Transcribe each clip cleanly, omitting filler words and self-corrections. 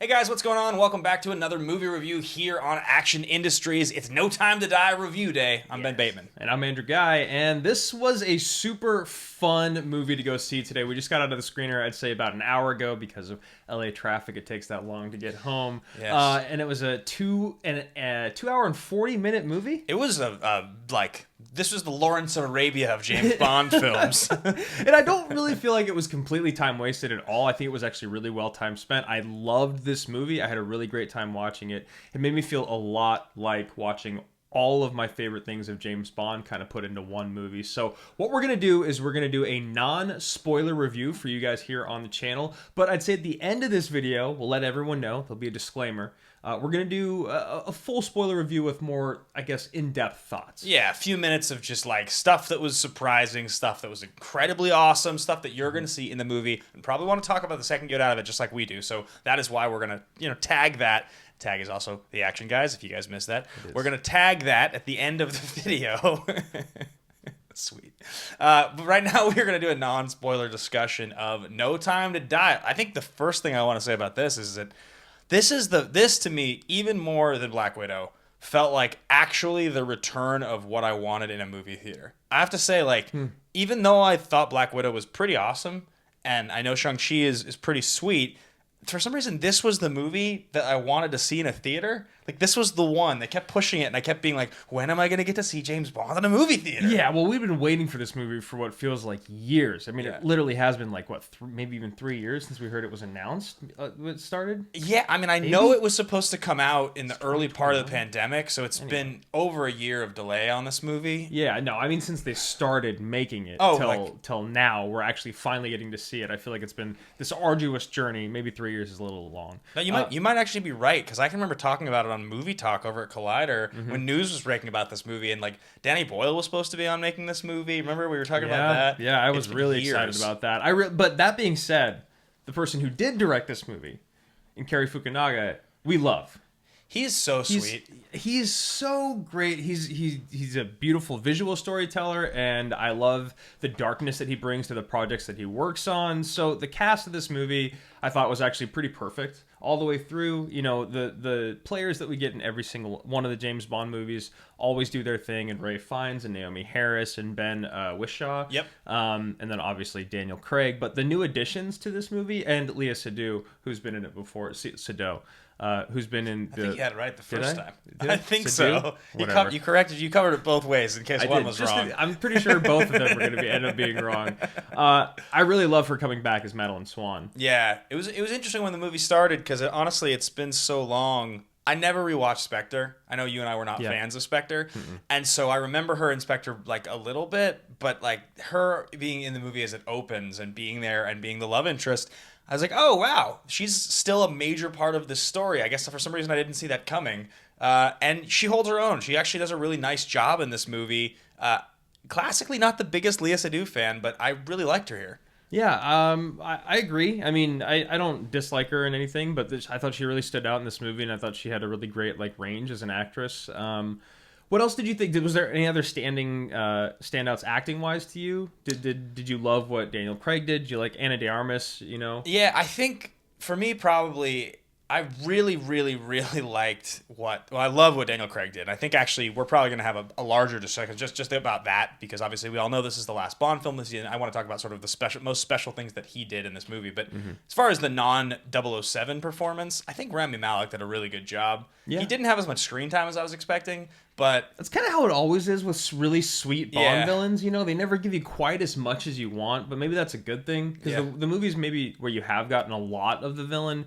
Hey guys, what's going on? Welcome back to another movie review here on Action Industries. It's No Time to Die review day. I'm Ben Bateman. And I'm Andrew Ghai, and this was a super fun movie to go see today. We just got out of the screener, I'd say about an hour ago because of LA traffic. It takes that long to get home. Yes. And it was a 2 hour and 40-minute movie. It was this was the Lawrence of Arabia of James Bond films. And I don't really feel like it was completely time wasted at all. I think it was actually really well time spent. I loved this movie. I had a really great time watching it. It made me feel a lot like watching all of my favorite things of James Bond kind of put into one movie. So what we're going to do is we're going to do a non-spoiler review for you guys here on the channel. But I'd say at the end of this video, we'll let everyone know, there'll be a disclaimer. We're going to do a full spoiler review with more, I guess, in-depth thoughts. Yeah, a few minutes of just like stuff that was surprising, stuff that was incredibly awesome, stuff that you're going to see in the movie and probably want to talk about the second you get out of it just like we do. So that is why we're going to, tag that. Tag is also the action guys, if you guys missed that. We're going to tag that at the end of the video. Sweet. But right now we're going to do a non-spoiler discussion of No Time to Die. I think the first thing I want to say about this is that this to me, even more than Black Widow, felt like actually the return of what I wanted in a movie theater. I have to say, even though I thought Black Widow was pretty awesome, and I know Shang-Chi is pretty sweet, for some reason, this was the movie that I wanted to see in a theater. Like, this was the one. They kept pushing it, and I kept being like, when am I going to get to see James Bond in a movie theater? Yeah, well, we've been waiting for this movie for what feels like years. I mean, Yeah. It literally has been like, maybe even 3 years since we heard it was announced when it started? Yeah, I mean, I know it was supposed to come out in the early part of the pandemic, so it's been over a year of delay on this movie. Yeah, no, I mean, since they started making it till now, we're actually finally getting to see it. I feel like it's been this arduous journey. Maybe 3 years is a little long. No, you might actually be right, because I can remember talking about it on Movie Talk over at Collider when news was breaking about this movie, and like Danny Boyle was supposed to be on making this movie. Remember we were talking about that? Yeah, I was really excited about that. But that being said, the person who did direct this movie, in Cary Fukunaga, we love. He's so sweet. He's so great. He's a beautiful visual storyteller, and I love the darkness that he brings to the projects that he works on. So the cast of this movie, I thought, was actually pretty perfect all the way through. The players that we get in every single one of the James Bond movies always do their thing, and Ralph Fiennes and Naomi Harris and Ben Whishaw. Yep. And then obviously Daniel Craig. But the new additions to this movie, and Lea Seydoux, who's been in it before, Seydoux. Who's been in the... I think you had it right the first time. Did I think so. You covered it both ways in case one was wrong. I'm pretty sure both of them were going to end up being wrong. I really love her coming back as Madeline Swan. Yeah, it was interesting when the movie started because honestly, it's been so long. I never rewatched Spectre. I know you and I were not fans of Spectre, and so I remember her in Spectre like a little bit, but like her being in the movie as it opens and being there and being the love interest, I was like, oh, wow, she's still a major part of this story. I guess for some reason I didn't see that coming. And she holds her own. She actually does a really nice job in this movie. Classically not the biggest Lea Seydoux fan, but I really liked her here. Yeah, I agree. I mean, I don't dislike her in anything, but I thought she really stood out in this movie, and I thought she had a really great range as an actress. What else did you think? Was there any other standouts acting wise to you? Did you love what Daniel Craig did? Did you like Ana de Armas? Yeah, I think for me probably I really, really, really liked I love what Daniel Craig did. I think actually we're probably going to have a larger discussion just about that because obviously we all know this is the last Bond film this year. And I want to talk about sort of the most special things that he did in this movie. But as far as the non-007 performance, I think Rami Malek did a really good job. Yeah. He didn't have as much screen time as I was expecting, but that's kind of how it always is with really sweet Bond villains. They never give you quite as much as you want, but maybe that's a good thing because the movies maybe where you have gotten a lot of the villain,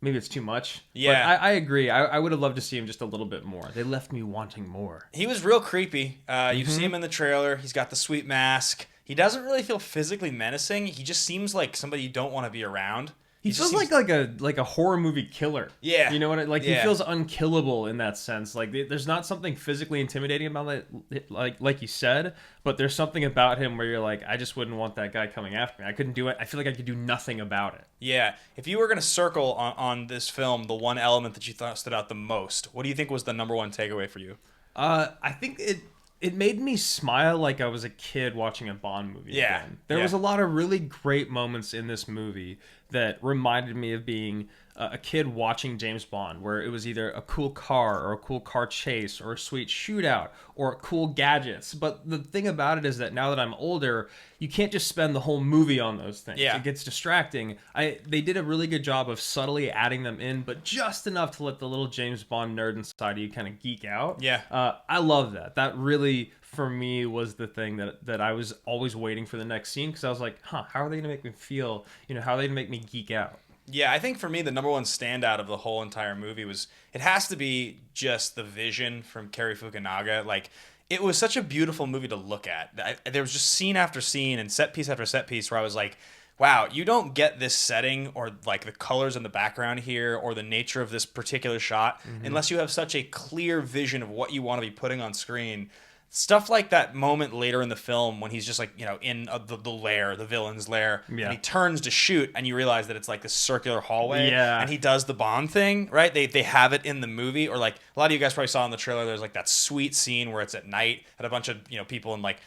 maybe it's too much. Yeah. But I agree. I would have loved to see him just a little bit more. They left me wanting more. He was real creepy. You see him in the trailer. He's got the sweet mask. He doesn't really feel physically menacing. He just seems like somebody you don't want to be around. He feels like a horror movie killer. Yeah. You know what? He feels unkillable in that sense. There's not something physically intimidating about it, like you said, but there's something about him where you're like, I just wouldn't want that guy coming after me. I couldn't do it. I feel like I could do nothing about it. Yeah. If you were going to circle on this film the one element that you thought stood out the most, what do you think was the number one takeaway for you? I think it made me smile like I was a kid watching a Bond movie again. There was a lot of really great moments in this movie that reminded me of being a kid watching James Bond, where it was either a cool car or a cool car chase or a sweet shootout or cool gadgets. But the thing about it is that now that I'm older, you can't just spend the whole movie on those things. Yeah. It gets distracting. They did a really good job of subtly adding them in, but just enough to let the little James Bond nerd inside of you kind of geek out. Yeah. I love that. That really, for me, was the thing that I was always waiting for the next scene, because I was like, how are they going to make me feel? How are they going to make me geek out? Yeah, I think for me, the number one standout of the whole entire movie was, it has to be just the vision from Cary Fukunaga. Like, it was such a beautiful movie to look at. There was just scene after scene and set piece after set piece where I was like, wow, you don't get this setting or like the colors in the background here or the nature of this particular shot unless you have such a clear vision of what you want to be putting on screen. Stuff like that moment later in the film when he's just like, in the lair, the villain's lair, and he turns to shoot and you realize that it's like this circular hallway and he does the Bond thing, right? They have it in the movie, or like a lot of you guys probably saw in the trailer, there's like that sweet scene where it's at night and a bunch of, people in like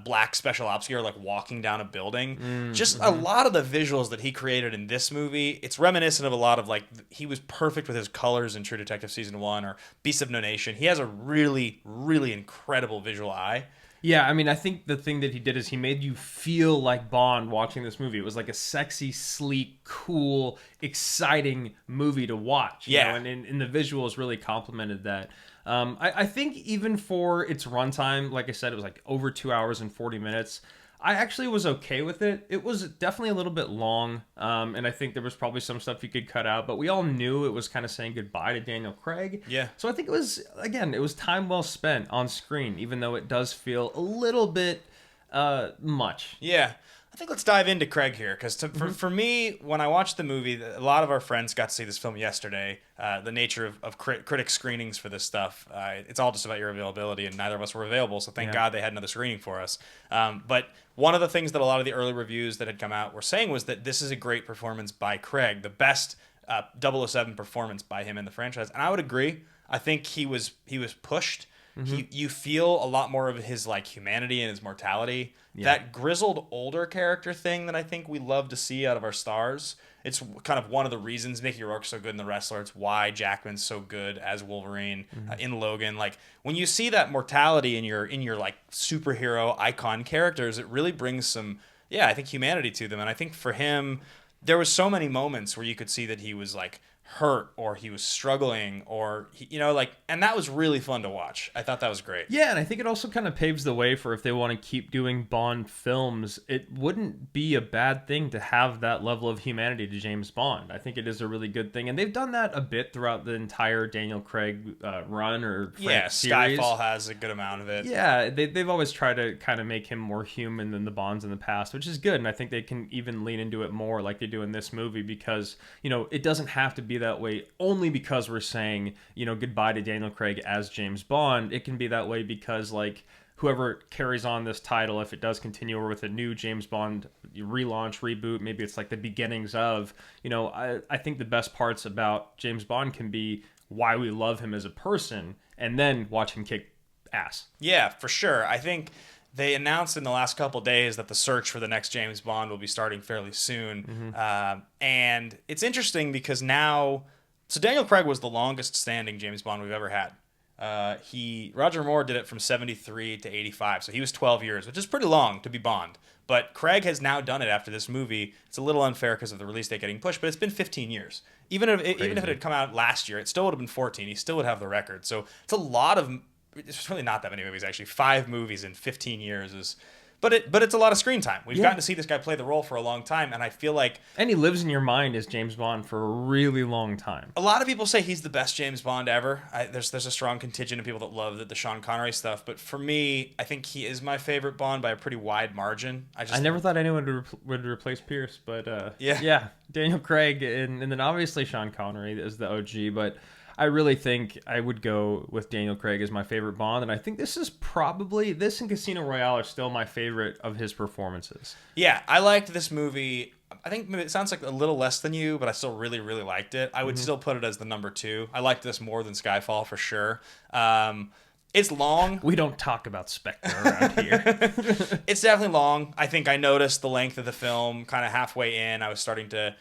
black special ops gear like walking down a building. Just a lot of the visuals that he created in this movie, it's reminiscent of a lot of like, he was perfect with his colors in True Detective Season 1 or Beasts of No Nation. He has a really, really incredible visual eye. Yeah, I mean, I think the thing that he did is he made you feel like Bond watching this movie. It was like a sexy, sleek, cool, exciting movie to watch. You know? And the visuals really complemented that. I think even for its runtime, like I said, it was like over 2 hours and 40 minutes. I actually was okay with it. It was definitely a little bit long, and I think there was probably some stuff you could cut out, but we all knew it was kind of saying goodbye to Daniel Craig. Yeah. So I think it was time well spent on screen, even though it does feel a little bit much. Yeah. I think let's dive into Craig here, because for me, when I watched the movie, a lot of our friends got to see this film yesterday. The nature of critic screenings for this stuff, it's all just about your availability, and neither of us were available, so thank God they had another screening for us. But one of the things that a lot of the early reviews that had come out were saying was that this is a great performance by Craig, the best 007 performance by him in the franchise, and I would agree. I think he was pushed. You feel a lot more of his like humanity and his mortality. That grizzled older character thing that I think we love to see out of our stars. It's kind of one of the reasons Mickey Rourke's so good in The Wrestler. It's why Jackman's so good as Wolverine in Logan. Like when you see that mortality in your like superhero icon characters, it really brings some I think humanity to them. And I think for him, there was so many moments where you could see that he was like hurt or he was struggling or and that was really fun to watch. I thought that was great. Yeah, and I think it also kind of paves the way for if they want to keep doing Bond films, it wouldn't be a bad thing to have that level of humanity to James Bond. I think it is a really good thing, and they've done that a bit throughout the entire Daniel Craig run or series. Skyfall has a good amount of it. Yeah, they've always tried to kind of make him more human than the Bonds in the past, which is good, and I think they can even lean into it more like they do in this movie because, it doesn't have to be that way only because we're saying, goodbye to Daniel Craig as James Bond. It can be that way because like whoever carries on this title, if it does continue or with a new James Bond relaunch, reboot, maybe it's like the beginnings of, I think the best parts about James Bond can be why we love him as a person and then watch him kick ass. Yeah, for sure. I think they announced in the last couple of days that the search for the next James Bond will be starting fairly soon. And it's interesting because so Daniel Craig was the longest standing James Bond we've ever had. Roger Moore did it from 73 to 85, so he was 12 years, which is pretty long to be Bond. But Craig has now done it after this movie. It's a little unfair because of the release date getting pushed, but it's been 15 years. Even if it had come out last year, it still would have been 14. He still would have the record. So it's a lot of... It's really not that many movies, actually. 5 movies in 15 years is... But it's a lot of screen time. We've gotten to see this guy play the role for a long time, and I feel like... And he lives in your mind as James Bond for a really long time. A lot of people say he's the best James Bond ever. There's a strong contingent of people that love the Sean Connery stuff, but for me, I think he is my favorite Bond by a pretty wide margin. I never thought anyone would replace Pierce, but Daniel Craig, and then obviously Sean Connery is the OG, but... I really think I would go with Daniel Craig as my favorite Bond, and I think this and Casino Royale are still my favorite of his performances. Yeah, I liked this movie. I think maybe it sounds like a little less than you, but I still really, really liked it. I would still put it as the number 2. I liked this more than Skyfall for sure. It's long. We don't talk about Spectre around here. It's definitely long. I think I noticed the length of the film kind of halfway in. I was starting to,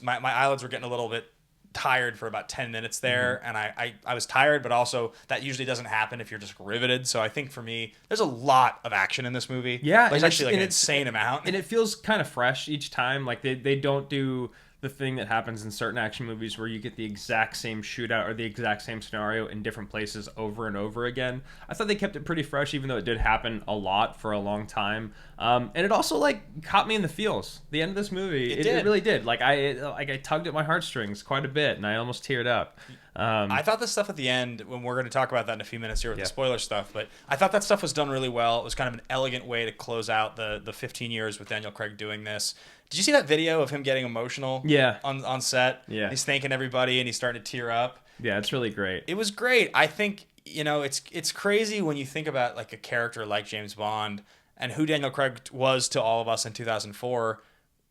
my eyelids were getting a little bit tired for about 10 minutes there, and I was tired, but also that usually doesn't happen if you're just riveted. So I think for me, there's a lot of action in this movie. Yeah, there's actually an insane amount, and it feels kind of fresh each time. Like they don't do the thing that happens in certain action movies where you get the exact same shootout or the exact same scenario in different places over and over again. I thought they kept it pretty fresh, even though it did happen a lot for a long time. And it also like caught me in the feels. The end of this movie, it really did. Like I tugged at my heartstrings quite a bit, and I almost teared up. I thought the stuff at the end, when we're going to talk about that in a few minutes here with the spoiler stuff, but I thought that stuff was done really well. It was kind of an elegant way to close out the 15 years with Daniel Craig doing this. Did you see that video of him getting emotional? Yeah. On set? Yeah. He's thanking everybody and he's starting to tear up. Yeah, it's really great. It was great. I think, it's crazy when you think about like a character like James Bond and who Daniel Craig was to all of us in 2004,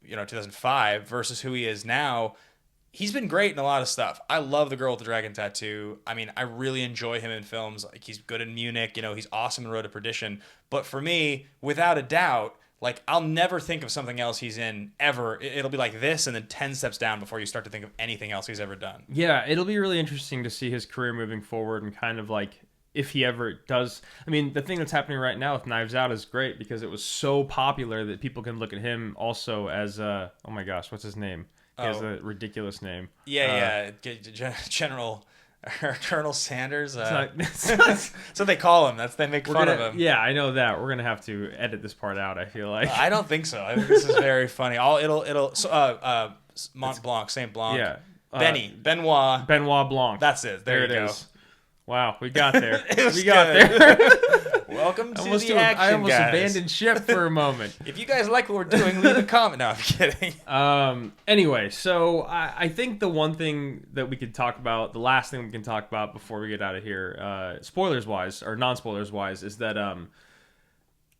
2005 versus who he is now. He's been great in a lot of stuff. I love The Girl with the Dragon Tattoo. I mean, I really enjoy him in films. Like, he's good in Munich. He's awesome in Road to Perdition. But for me, without a doubt, like, I'll never think of something else he's in ever. It'll be like this and then 10 steps down before you start to think of anything else he's ever done. Yeah, it'll be really interesting to see his career moving forward and kind of like if he ever does. I mean, the thing that's happening right now with Knives Out is great because it was so popular that people can look at him also as, oh my gosh, what's his name? He has a ridiculous name. Yeah. General Colonel Sanders. So they call him. They make fun of him. Yeah, I know that. We're gonna have to edit this part out. I feel like. I don't think so. I think this is very funny. Mont Blanc, Saint Blanc. Yeah. Benoit Blanc. That's it. There you go. Wow, we got there. We got there. Welcome to the action, I almost guys. abandoned ship for a moment. If you guys like what we're doing, leave a comment. No, I'm kidding. Anyway, so I think the one thing that we could talk about, the last thing we can talk about before we get out of here, spoilers-wise, or non-spoilers-wise, is that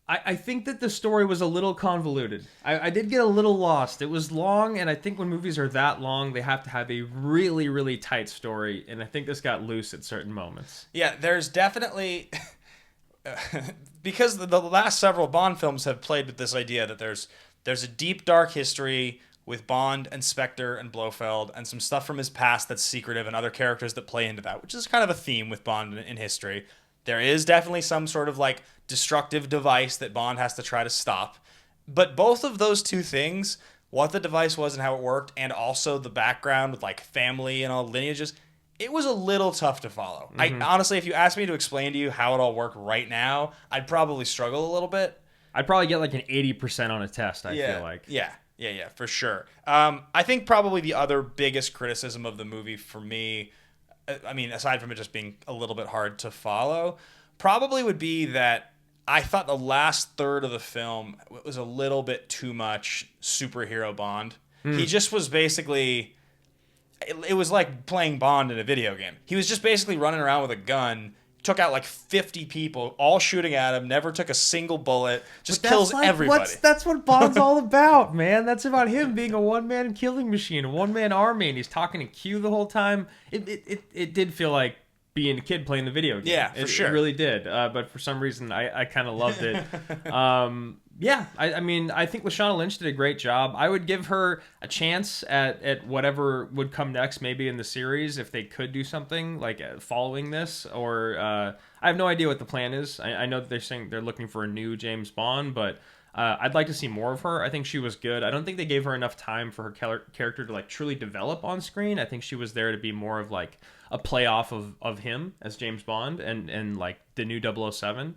I think that the story was a little convoluted. I did get a little lost. It was long, and I think when movies are that long, they have to have a really, really tight story, and I think this got loose at certain moments. Yeah, there's definitely... because the last several Bond films have played with this idea that there's a deep, dark history with Bond and Spectre and Blofeld and some stuff from his past that's secretive and other characters that play into that, which is kind of a theme with Bond in history. There is definitely some sort of like destructive device that Bond has to try to stop. But both of those two things, what the device was and how it worked, and also the background with like family and all lineages, it was a little tough to follow. I honestly, if you asked me to explain to you how it all worked right now, I'd probably struggle a little bit. I'd probably get like an 80% on a test, I feel like. Yeah, for sure. I think probably the other biggest criticism of the movie for me, I mean, aside from it just being a little bit hard to follow, probably would be that I thought the last third of the film was a little bit too much superhero Bond. He just was basically... It was like playing Bond in a video game. He was just basically running around with a gun, took out like 50 people, all shooting at him, never took a single bullet, just kills everybody. That's what Bond's all about, man. That's about him being a one-man killing machine, a one-man army, and he's talking to Q the whole time. It did feel like being a kid playing the video game. Yeah, for sure. It really did. But for some reason, I kind of loved it. I mean, I think Lashana Lynch did a great job. I would give her a chance at whatever would come next, maybe in the series, if they could do something like following this. Or I have no idea what the plan is. I know that they're saying they're looking for a new James Bond, but I'd like to see more of her. I think she was good. I don't think they gave her enough time for her character to like truly develop on screen. I think she was there to be more of like a playoff of him as James Bond and like the new 007.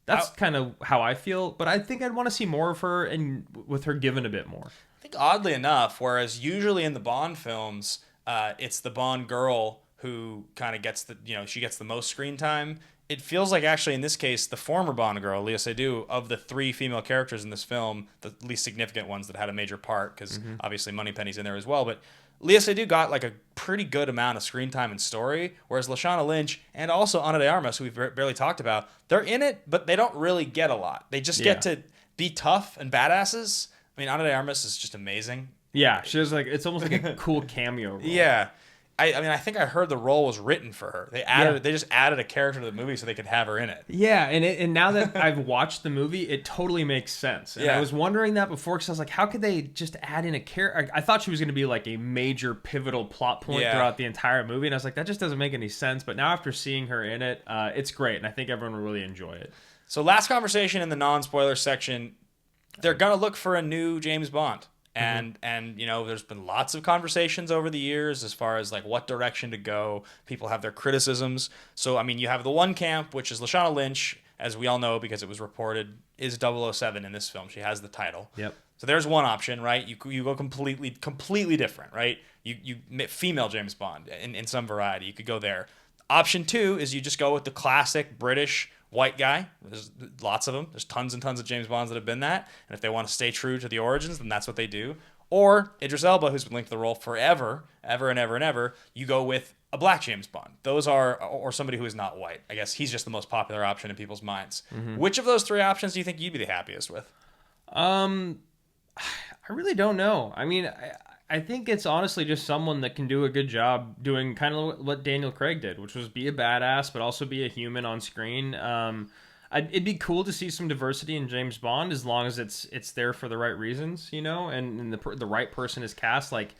That's kind of how I feel, but I think I'd want to see more of her and with her given a bit more. I think oddly enough, whereas usually in the Bond films, it's the Bond girl who kind of gets she gets the most screen time. It feels like actually in this case, the former Bond girl, Lea Seydoux, of the three female characters in this film, the least significant ones that had a major part, because obviously Moneypenny's in there as well, but Lea Seydoux got like a pretty good amount of screen time and story, whereas Lashana Lynch and also Ana de Armas, who we've barely talked about, they're in it, but they don't really get a lot. They just get to be tough and badasses. I mean, Ana de Armas is just amazing. Yeah, she was like, it's almost like a cool cameo role. Yeah. I mean, I think I heard the role was written for her. They just added a character to the movie so they could have her in it. Yeah, and now that I've watched the movie, it totally makes sense. And I was wondering that before because I was like, how could they just add in a character? I thought she was going to be like a major pivotal plot point throughout the entire movie, and I was like, that just doesn't make any sense. But now after seeing her in it, it's great, and I think everyone will really enjoy it. So last conversation in the non-spoiler section, they're going to look for a new James Bond. And you know, there's been lots of conversations over the years as far as like what direction to go. People have their criticisms. So I mean, you have the one camp, which is Lashana Lynch, as we all know because it was reported, is 007 in this film. She has the title. Yep. So there's one option, right? You go completely different, right? You female James Bond in some variety. You could go there. Option 2 is you just go with the classic British white guy. There's lots of them. There's tons and tons of James Bonds that have been that. And if they want to stay true to the origins, then that's what they do. Or Idris Elba, who's been linked to the role forever, ever and ever and ever, you go with a black James Bond. Those are, or somebody who is not white. I guess he's just the most popular option in people's minds. Which of those 3 options do you think you'd be the happiest with? I really don't know. I mean, I think it's honestly just someone that can do a good job doing kind of what Daniel Craig did, which was be a badass, but also be a human on screen. It'd be cool to see some diversity in James Bond as long as it's there for the right reasons, you know, and the right person is cast. Like,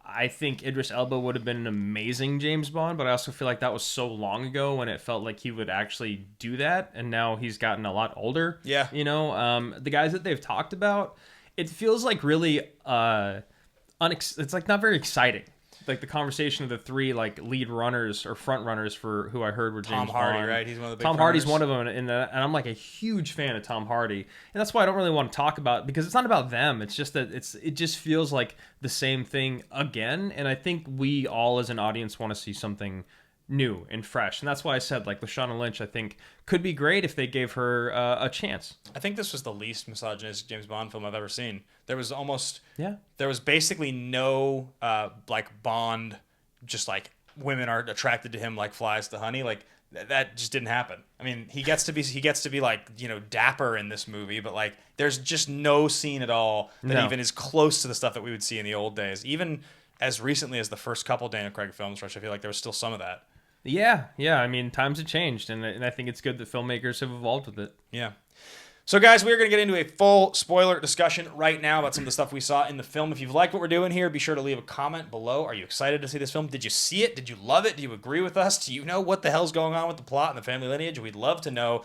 I think Idris Elba would have been an amazing James Bond, but I also feel like that was so long ago when it felt like he would actually do that, and now he's gotten a lot older. Yeah. You know, the guys that they've talked about, it feels like really... it's like not very exciting. Like the conversation of the 3 like lead runners or front runners for who I heard were James Tom Hardy, Bond. right? He's one of the big Tom Hardy's runners. one of them, and I'm like a huge fan of Tom Hardy, and that's why I don't really want to talk about it, because it's not about them. It's just that it just feels like the same thing again, and I think we all as an audience want to see something new and fresh, and that's why I said like Lashana Lynch I think could be great if they gave her a chance. I think this was the least misogynistic James Bond film I've ever seen. There was basically no like Bond, just like women are attracted to him like flies to honey. Like that just didn't happen. I mean, he gets to be like, you know, dapper in this movie, but like there's just no scene at all that even is close to the stuff that we would see in the old days. Even as recently as the first couple Daniel Craig films, which I feel like there was still some of that. Yeah. I mean, times have changed, and I think it's good that filmmakers have evolved with it. Yeah. So, guys, we're going to get into a full spoiler discussion right now about some of the stuff we saw in the film. If you've liked what we're doing here, be sure to leave a comment below. Are you excited to see this film? Did you see it? Did you love it? Do you agree with us? Do you know what the hell's going on with the plot and the family lineage? We'd love to know.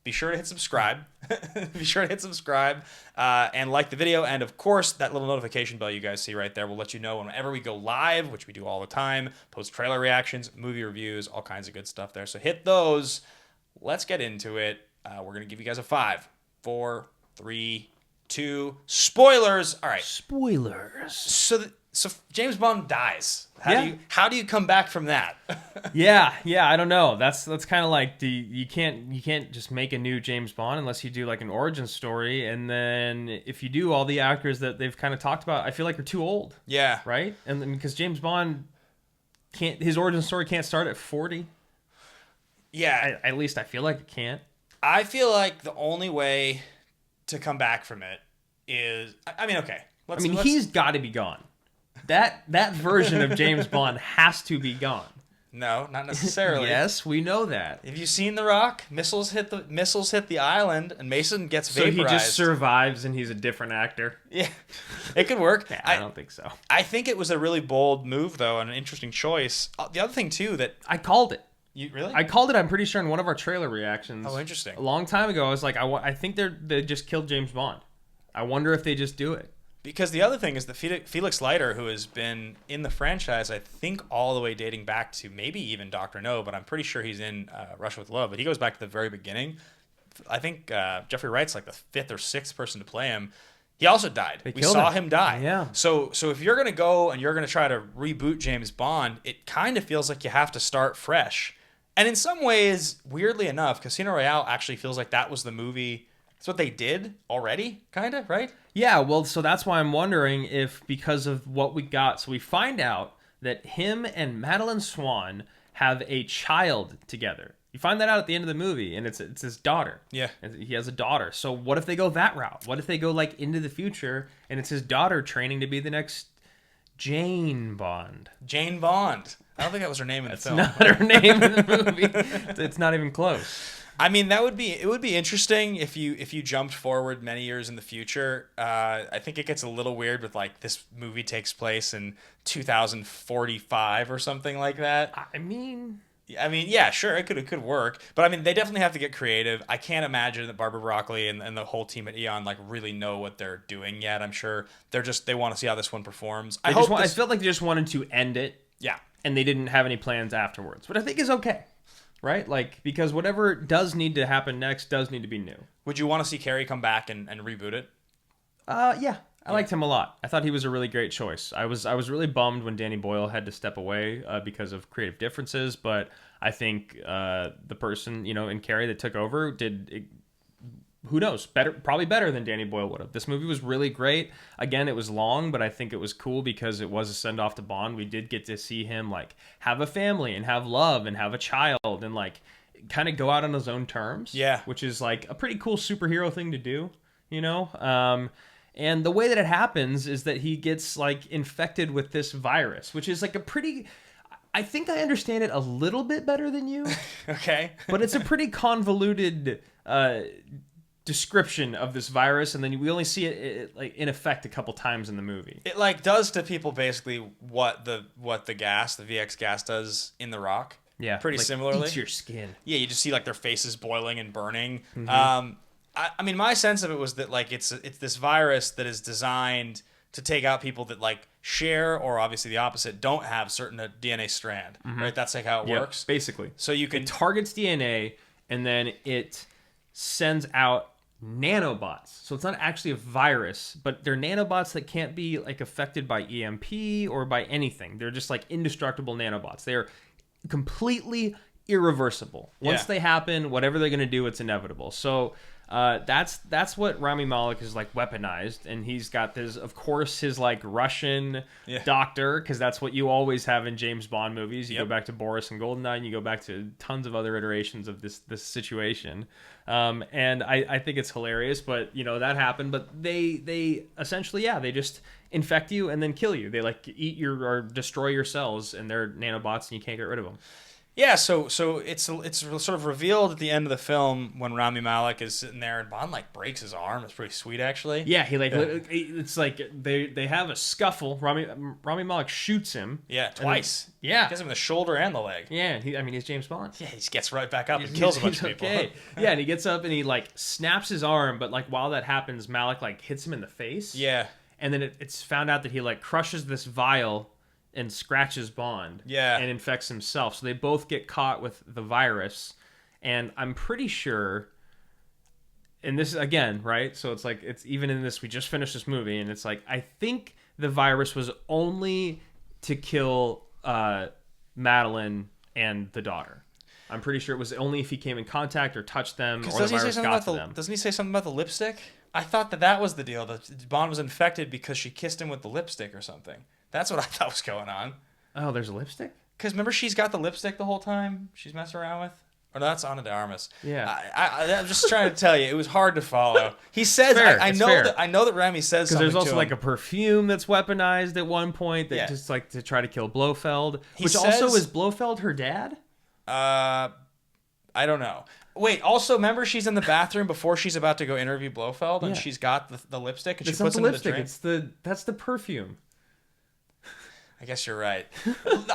Be sure to hit subscribe. And like the video. And, of course, that little notification bell you guys see right there will let you know whenever we go live, which we do all the time. Post trailer reactions, movie reviews, all kinds of good stuff there. So hit those. Let's get into it. We're going to give you guys a 5, 4, 3, 2. Spoilers. All right. Spoilers. So James Bond dies. How do you come back from that? yeah. I don't know. That's kind of like you can't just make a new James Bond unless you do like an origin story, and then if you do, all the actors that they've kind of talked about, I feel like are too old. Yeah. Right. And then because James Bond his origin story can't start at 40. Yeah. At least I feel like it can't. I feel like the only way to come back from it is, I mean, okay. He's got to be gone. That version of James Bond has to be gone. No, not necessarily. Yes, we know that. Have you seen The Rock? Missiles hit the island, and Mason gets vaporized. So he just survives, and he's a different actor. Yeah, it could work. I don't think so. I think it was a really bold move, though, and an interesting choice. The other thing too that I called it. You really? I called it. I'm pretty sure in one of our trailer reactions. Oh, interesting. A long time ago, I was like, I think they just killed James Bond. I wonder if they just do it. Because the other thing is that Felix Leiter, who has been in the franchise, I think all the way dating back to maybe even Dr. No, but I'm pretty sure he's in Russia with Love. But he goes back to the very beginning. I think Jeffrey Wright's like the 5th or 6th person to play him. He also died. We saw him die. Yeah. So if you're going to go and you're going to try to reboot James Bond, it kind of feels like you have to start fresh. And in some ways, weirdly enough, Casino Royale actually feels like that was the movie. That's what they did already, kind of, right? Yeah, well, so that's why I'm wondering if because of what we got. So we find out that him and Madeline Swan have a child together. You find that out at the end of the movie, and it's his daughter. Yeah. He has a daughter. So what if they go that route? What if they go like into the future, and it's his daughter training to be the next Jane Bond? Jane Bond. I don't think that was her name in the film. Not her name in the movie. It's not even close. I mean, it would be interesting if you jumped forward many years in the future. I think it gets a little weird with like this movie takes place in 2045 or something like that. I mean, yeah, sure, it could work, but I mean, they definitely have to get creative. I can't imagine that Barbara Broccoli and the whole team at Eon like really know what they're doing yet. I'm sure they want to see how this one performs. I felt like they just wanted to end it. Yeah, and they didn't have any plans afterwards, but I think is okay. Right? Like, because whatever does need to happen next does need to be new. Would you want to see Carrie come back and reboot it? Yeah. I liked him a lot. I thought he was a really great choice. I was really bummed when Danny Boyle had to step away because of creative differences, but I think the person, in Carrie that took over who knows, probably better than Danny Boyle would have. This movie was really great. Again, it was long, but I think it was cool because it was a send-off to Bond. We did get to see him like have a family and have love and have a child and like kind of go out on his own terms. Yeah. Which is like a pretty cool superhero thing to do, and the way that it happens is that he gets like infected with this virus, which is like I think I understand it a little bit better than you. Okay. But it's a pretty convoluted description of this virus, and then we only see it like in effect a couple times in the movie. It like does to people basically what the VX gas does in The Rock. Yeah, pretty like similarly. Eats your skin. Yeah, you just see like their faces boiling and burning. Mm-hmm. I mean, my sense of it was that like it's this virus that is designed to take out people that like share or obviously the opposite don't have certain DNA strand. Mm-hmm. Right, that's like how it works basically. So it targets DNA and then it sends out nanobots. So it's not actually a virus, but they're nanobots that can't be like affected by EMP or by anything. They're just like indestructible nanobots. They're completely irreversible. Once they happen, whatever they're going to do, it's inevitable. So that's what Rami Malek is like weaponized, and he's got this, of course, his like Russian doctor, because that's what you always have in James Bond movies. You go back to Boris and Goldeneye, and you go back to tons of other iterations of this situation, and I think it's hilarious. But that happened. But they essentially they just infect you and then kill you. They like eat or destroy your cells, and they're nanobots, and you can't get rid of them. Yeah, so it's sort of revealed at the end of the film when Rami Malek is sitting there and Bond like breaks his arm. It's pretty sweet, actually. Yeah, it's like they have a scuffle. Rami Malek shoots him. Yeah, twice. Yeah, he gets him in the shoulder and the leg. Yeah, he's James Bond. Yeah, he gets right back up and kills a bunch of people. Okay. Yeah, and he gets up and he like snaps his arm, but like while that happens, Malek like hits him in the face. Yeah, and then it's found out that he like crushes this vial and scratches Bond. Yeah. And infects himself. So they both get caught with the virus. And I'm pretty sure, and this is again, right? So it's like, it's even in this, we just finished this movie, and it's like, I think the virus was only to kill Madeline and the daughter. I'm pretty sure it was only if he came in contact or touched them or the virus got to them. Doesn't he say something about the lipstick? I thought that was the deal. That Bond was infected because she kissed him with the lipstick or something. That's what I thought was going on. Oh, there's a lipstick? Because remember, she's got the lipstick the whole time she's messing around with? Or no, that's Ana de Armas. Yeah. I'm just trying to tell you, it was hard to follow. He says, I know that Rami says something. Because there's also like a perfume that's weaponized at one point that just like to try to kill Blofeld. Also, is Blofeld her dad? I don't know. Wait, also, remember she's in the bathroom before she's about to go interview Blofeld, and she's got the lipstick, and she puts it in the drink? That's the perfume. I guess you're right.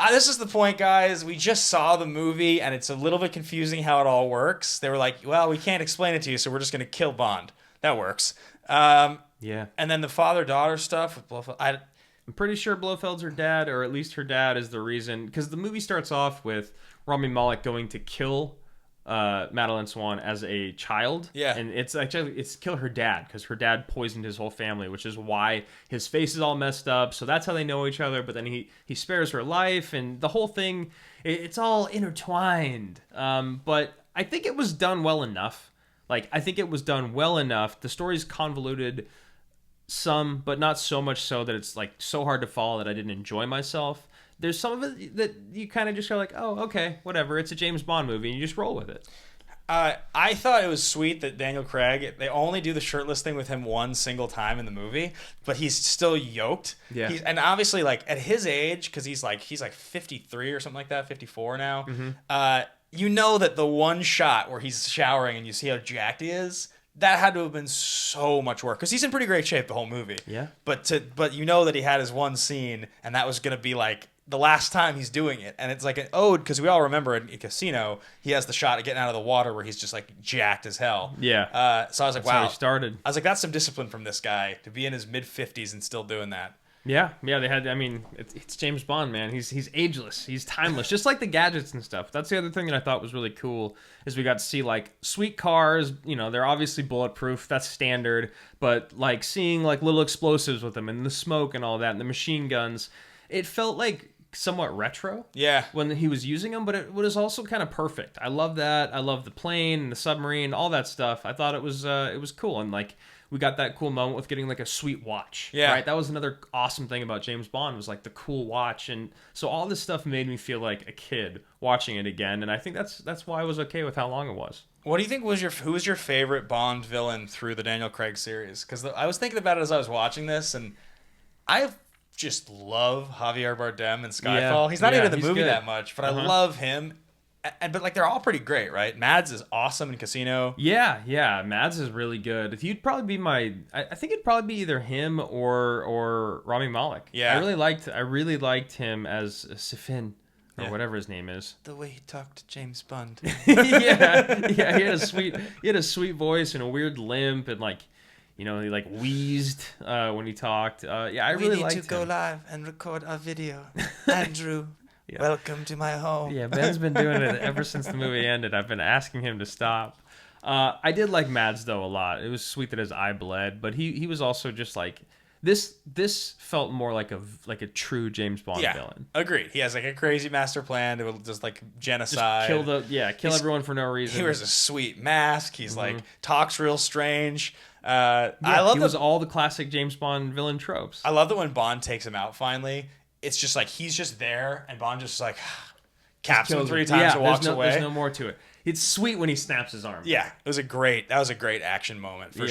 This is the point, guys. We just saw the movie, and it's a little bit confusing how it all works. They were like, well, we can't explain it to you, so we're just going to kill Bond. That works. Yeah. And then the father-daughter stuff with Blofeld. I'm pretty sure Blofeld's her dad, or at least her dad is the reason. Because the movie starts off with Rami Malek going to kill Madeline Swan as a child. Yeah. And it's kill her dad, because her dad poisoned his whole family, which is why his face is all messed up. So that's how they know each other. But then he spares her life, and the whole thing, it's all intertwined. But I think it was done well enough. The story's convoluted some, but not so much so that it's like so hard to follow that I didn't enjoy myself. There's some of it that you kind of just go like, oh, okay, whatever. It's a James Bond movie, and you just roll with it. I thought it was sweet that Daniel Craig, they only do the shirtless thing with him one single time in the movie, but he's still yoked. Yeah. And obviously, like, at his age, because he's like 53 or something like that, 54 now, you know that the one shot where he's showering and you see how jacked he is, that had to have been so much work, because he's in pretty great shape the whole movie. Yeah. But you know that he had his one scene, and that was going to be like the last time he's doing it, and it's like an ode, because we all remember in Casino he has the shot of getting out of the water where he's just like jacked as hell. Yeah. So I was like, That's how wow. he started. I was like, that's some discipline from this guy to be in his mid-50s and still doing that. Yeah, they had. I mean, it's James Bond, man. He's ageless. He's timeless. Just like the gadgets and stuff. That's the other thing that I thought was really cool is we got to see like sweet cars. You know, they're obviously bulletproof. That's standard. But like seeing like little explosives with them and the smoke and all that and the machine guns, it felt like somewhat retro. Yeah. When he was using them, but it was also kind of perfect. I love that. I love the plane and the submarine, all that stuff. I thought it was cool, and like we got that cool moment with getting like a sweet watch. Yeah. Right. That was another awesome thing about James Bond was like the cool watch, and so all this stuff made me feel like a kid watching it again, and I think that's why I was okay with how long it was. What do you think who was your favorite Bond villain through the Daniel Craig series? Because I was thinking about it as I was watching this, and I just love Javier Bardem in Skyfall. Yeah. He's not even in the He's movie good. that much, but I love him. But like they're all pretty great, right? Mads is awesome in Casino. Yeah, Mads is really good. He'd probably be I think it'd probably be either him or Rami Malek. Yeah. I really liked him as Sifin or whatever his name is. The way he talked to James Bond. yeah, he had a sweet voice and a weird limp, and like, you know, he like wheezed when he talked. I really liked him. We need to go live and record our video. Andrew, welcome to my home. Yeah, Ben's been doing it ever since the movie ended. I've been asking him to stop. I did like Mads though a lot. It was sweet that his eye bled, but he was also just like this felt more like a true James Bond villain. Agreed. He has like a crazy master plan to just like genocide. Just kill everyone for no reason. He wears a sweet mask. He's like talks real strange. I love was all the classic James Bond villain tropes. I love that when Bond takes him out finally, it's just like he's just there and Bond just like caps him 3 times and walks away. There's no more to it. It's sweet when he snaps his arm. Yeah, that was a great action moment for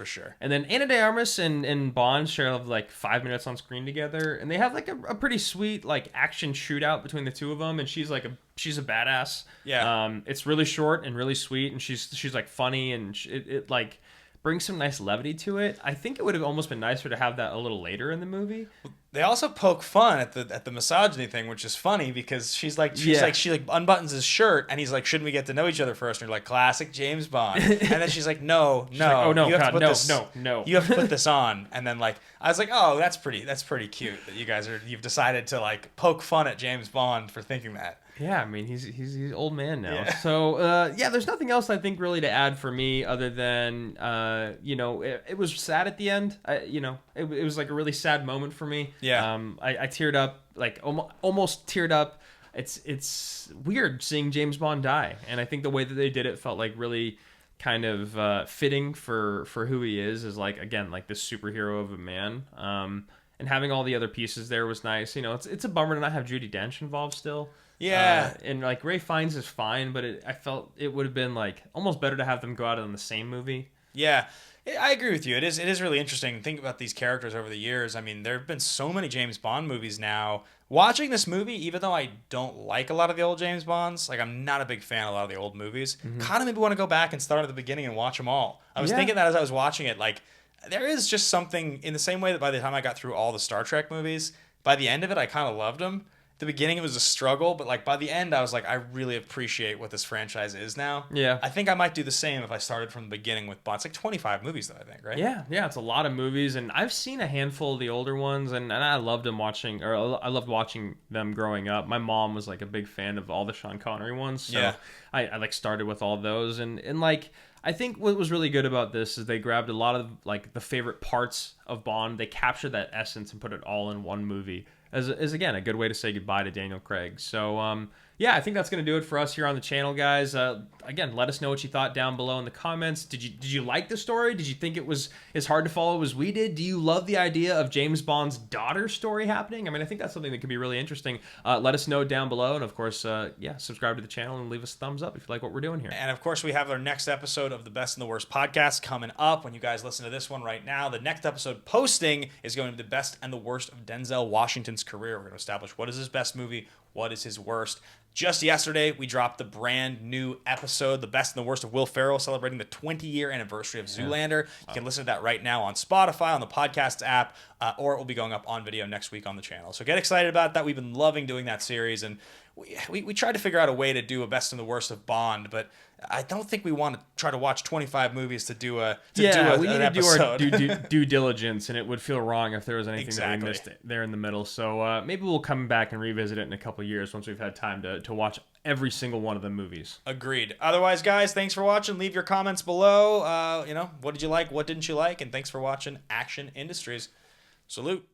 sure. And then Ana de Armas and Bond share like 5 minutes on screen together, and they have like a pretty sweet like action shootout between the two of them, and she's a badass. Yeah. It's really short and really sweet, and she's like funny, and it like brings some nice levity to it. I think it would have almost been nicer to have that a little later in the movie. They also poke fun at the misogyny thing, which is funny because she unbuttons his shirt and he's like, shouldn't we get to know each other first? And you're like, classic James Bond. And then she's like, no, like, oh no, you have God, to put no. You have to put this on. And then like I was like, oh, that's pretty cute that you've decided to like poke fun at James Bond for thinking that. Yeah, I mean, he's an old man now. Yeah. So, there's nothing else I think really to add for me other than, it was sad at the end. It was like a really sad moment for me. Yeah. I teared up, like almost teared up. It's weird seeing James Bond die. And I think the way that they did it felt like really kind of fitting for who he is like, again, like this superhero of a man. And having all the other pieces there was nice. You know, it's a bummer to not have Judi Dench involved still. Yeah. And like Ray Fiennes is fine, but I felt it would have been like almost better to have them go out in the same movie. Yeah. I agree with you. It is really interesting to think about these characters over the years. I mean, there have been so many James Bond movies now. Watching this movie, even though I don't like a lot of the old James Bonds, like I'm not a big fan of a lot of the old movies, kind of maybe want to go back and start at the beginning and watch them all. I was thinking that as I was watching it, like there is just something in the same way that by the time I got through all the Star Trek movies, by the end of it, I kind of loved them. The beginning it was a struggle, but like by the end I was like, I really appreciate what this franchise is now. Yeah. I think I might do the same if I started from the beginning with Bond. It's like 25 movies though, I think, right? Yeah, it's a lot of movies, and I've seen a handful of the older ones, and I loved I loved watching them growing up. My mom was like a big fan of all the Sean Connery ones, so I like started with all those, and like I think what was really good about this is they grabbed a lot of like the favorite parts of Bond, they captured that essence and put it all in one movie. As again, a good way to say goodbye to Daniel Craig. So, Yeah, I think that's going to do it for us here on the channel, guys. Again, let us know what you thought down below in the comments. Did you like the story? Did you think it was as hard to follow as we did? Do you love the idea of James Bond's daughter story happening? I mean, I think that's something that could be really interesting. Let us know down below. And, of course, yeah, subscribe to the channel and leave us a thumbs up if you like what we're doing here. And, of course, we have our next episode of the Best and the Worst podcast coming up. When you guys listen to this one right now, the next episode posting is going to be the best and the worst of Denzel Washington's career. We're going to establish what is his best movie, what is his worst. Just yesterday, we dropped the brand new episode, The Best and the Worst of Will Ferrell, celebrating the 20-year anniversary of Zoolander. You can listen to that right now on Spotify, on the podcasts app, or it will be going up on video next week on the channel. So get excited about that. We've been loving doing that series, and we tried to figure out a way to do a Best and the Worst of Bond, but I don't think we want to try to watch 25 movies to do an episode. We need to do our due diligence, and it would feel wrong if there was anything that we missed there in the middle. So maybe we'll come back and revisit it in a couple of years once we've had time to watch every single one of the movies. Agreed. Otherwise, guys, thanks for watching. Leave your comments below. What did you like? What didn't you like? And thanks for watching Action Industries. Salute.